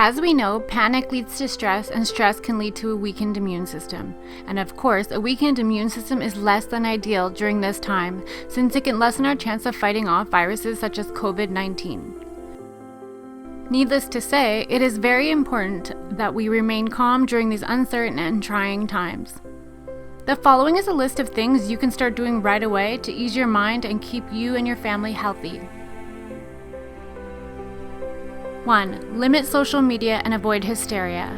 As we know, panic leads to stress, and stress can lead to a weakened immune system. And of course, a weakened immune system is less than ideal during this time, since it can lessen our chance of fighting off viruses such as COVID-19. Needless to say, it is very important that we remain calm during these uncertain and trying times. The following is a list of things you can start doing right away to ease your mind and keep you and your family healthy. 1. Limit social media and avoid hysteria.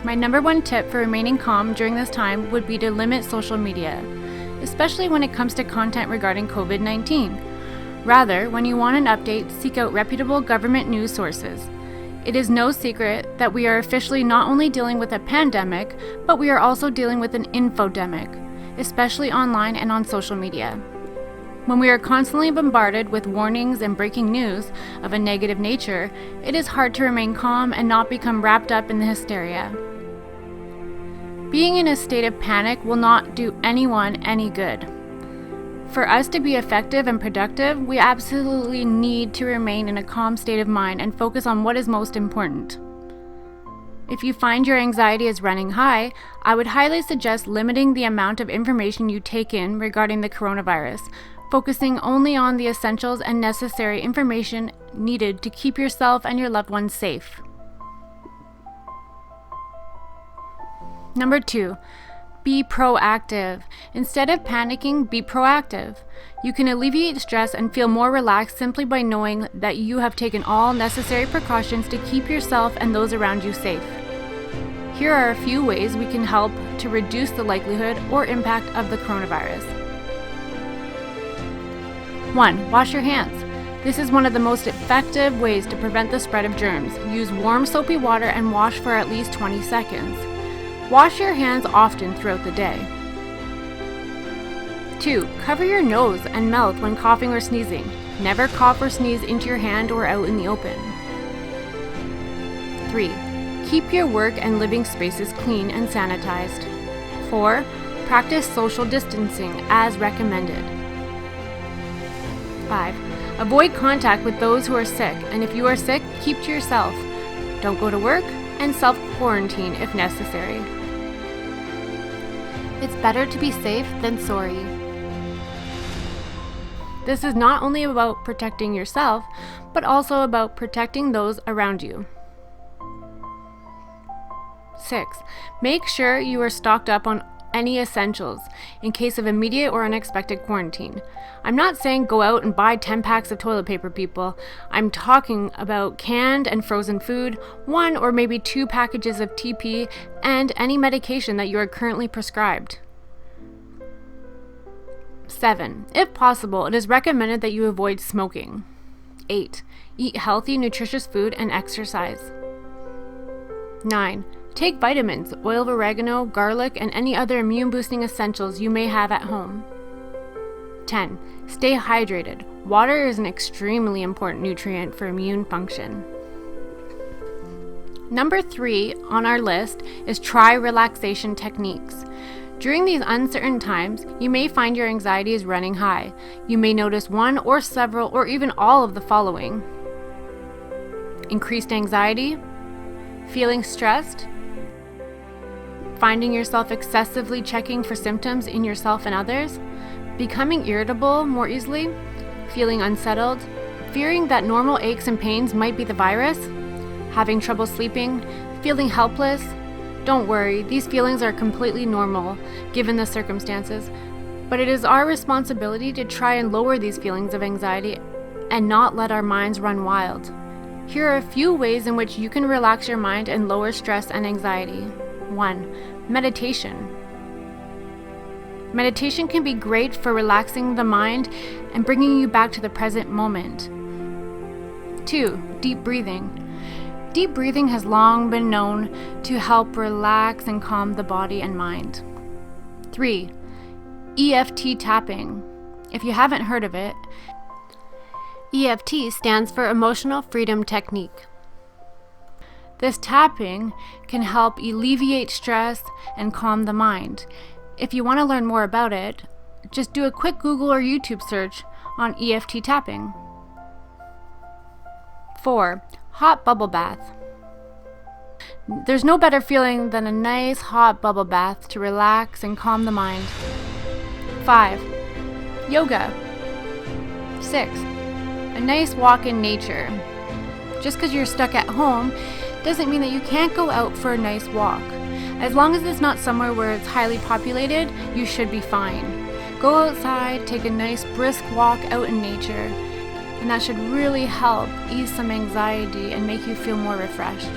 My number one tip for remaining calm during this time would be to limit social media, especially when it comes to content regarding COVID-19. Rather, when you want an update, seek out reputable government news sources. It is no secret that we are officially not only dealing with a pandemic, but we are also dealing with an infodemic, especially online and on social media. When we are constantly bombarded with warnings and breaking news of a negative nature, it is hard to remain calm and not become wrapped up in the hysteria. Being in a state of panic will not do anyone any good. For us to be effective and productive, we absolutely need to remain in a calm state of mind and focus on what is most important. If you find your anxiety is running high, I would highly suggest limiting the amount of information you take in regarding the coronavirus, focusing only on the essentials and necessary information needed to keep yourself and your loved ones safe. Number 2, be proactive. Instead of panicking, be proactive. You can alleviate stress and feel more relaxed simply by knowing that you have taken all necessary precautions to keep yourself and those around you safe. Here are a few ways we can help to reduce the likelihood or impact of the coronavirus. 1. Wash your hands. This is one of the most effective ways to prevent the spread of germs. Use warm soapy water and wash for at least 20 seconds. Wash your hands often throughout the day. 2. Cover your nose and mouth when coughing or sneezing. Never cough or sneeze into your hand or out in the open. 3. Keep your work and living spaces clean and sanitized. 4. Practice social distancing as recommended. 5. Avoid contact with those who are sick, and if you are sick, keep to yourself. Don't go to work, and self-quarantine if necessary. It's better to be safe than sorry. This is not only about protecting yourself, but also about protecting those around you. 6. Make sure you are stocked up on any essentials in case of immediate or unexpected quarantine. I'm not saying go out and buy 10 packs of toilet paper, people. I'm talking about canned and frozen food, 1 or maybe 2 packages of TP, and any medication that you are currently prescribed. 7. If possible, it is recommended that you avoid smoking. 8. Eat healthy, nutritious food and exercise. 9. Take vitamins, oil of oregano, garlic, and any other immune-boosting essentials you may have at home. 10. Stay hydrated. Water is an extremely important nutrient for immune function. Number 3 on our list is try relaxation techniques. During these uncertain times, you may find your anxiety is running high. You may notice one or several or even all of the following: increased anxiety, feeling stressed, finding yourself excessively checking for symptoms in yourself and others, becoming irritable more easily, feeling unsettled, fearing that normal aches and pains might be the virus, having trouble sleeping, feeling helpless. Don't worry, these feelings are completely normal given the circumstances, but it is our responsibility to try and lower these feelings of anxiety and not let our minds run wild. Here are a few ways in which you can relax your mind and lower stress and anxiety. 1. Meditation. Meditation can be great for relaxing the mind and bringing you back to the present moment. 2. Deep breathing. Deep breathing has long been known to help relax and calm the body and mind. 3. EFT tapping. If you haven't heard of it, EFT stands for Emotional Freedom Technique. This tapping can help alleviate stress and calm the mind. If you want to learn more about it, just do a quick Google or YouTube search on EFT tapping. 4. Hot bubble bath. There's no better feeling than a nice hot bubble bath to relax and calm the mind. 5. Yoga. 6. A nice walk in nature. Just because you're stuck at home doesn't mean that you can't go out for a nice walk. As long as it's not somewhere where it's highly populated, you should be fine. Go outside, take a nice brisk walk out in nature, and that should really help ease some anxiety and make you feel more refreshed.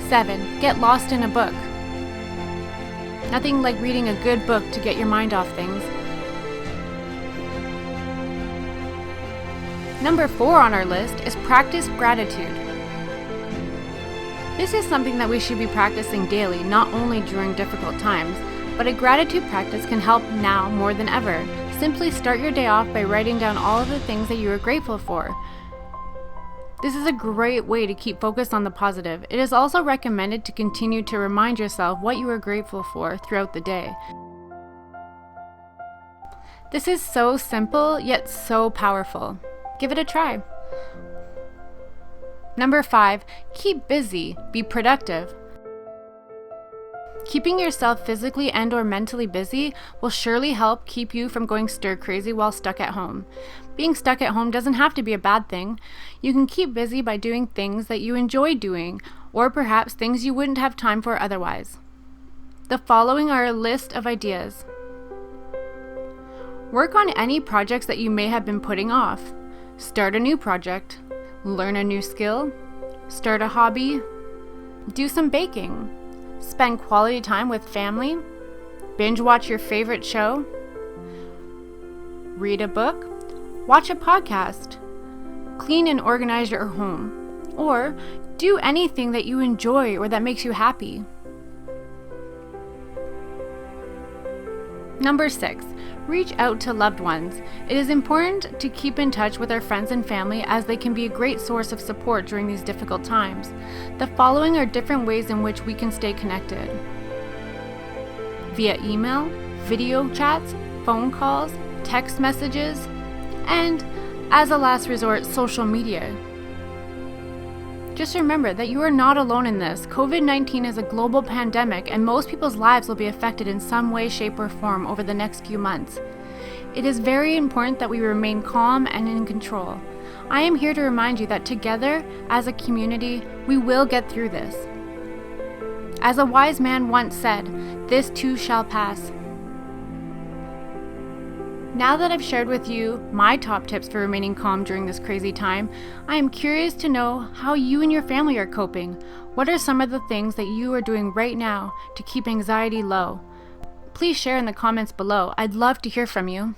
7. Get lost in a book. Nothing like reading a good book to get your mind off things. Number 4 on our list is practice gratitude. This is something that we should be practicing daily, not only during difficult times, but a gratitude practice can help now more than ever. Simply start your day off by writing down all of the things that you are grateful for. This is a great way to keep focused on the positive. It is also recommended to continue to remind yourself what you are grateful for throughout the day. This is so simple, yet so powerful. Give it a try. Number 5, keep busy, be productive. Keeping yourself physically and or mentally busy will surely help keep you from going stir crazy while stuck at home. Being stuck at home doesn't have to be a bad thing. You can keep busy by doing things that you enjoy doing, or perhaps things you wouldn't have time for otherwise. The following are a list of ideas. Work on any projects that you may have been putting off. Start a new project. Learn a new skill. Start a hobby. Do some baking. Spend quality time with family. Binge watch your favorite show. Read a book. Watch a podcast. Clean and organize your home. Or do anything that you enjoy or that makes you happy. Number 6, reach out to loved ones. It is important to keep in touch with our friends and family as they can be a great source of support during these difficult times. The following are different ways in which we can stay connected. Via email, video chats, phone calls, text messages, and, as a last resort, social media. Just remember that you are not alone in this. COVID-19 is a global pandemic, and most people's lives will be affected in some way, shape, or form over the next few months. It is very important that we remain calm and in control. I am here to remind you that together, as a community, we will get through this. As a wise man once said, "This too shall pass." Now that I've shared with you my top tips for remaining calm during this crazy time, I am curious to know how you and your family are coping. What are some of the things that you are doing right now to keep anxiety low? Please share in the comments below. I'd love to hear from you.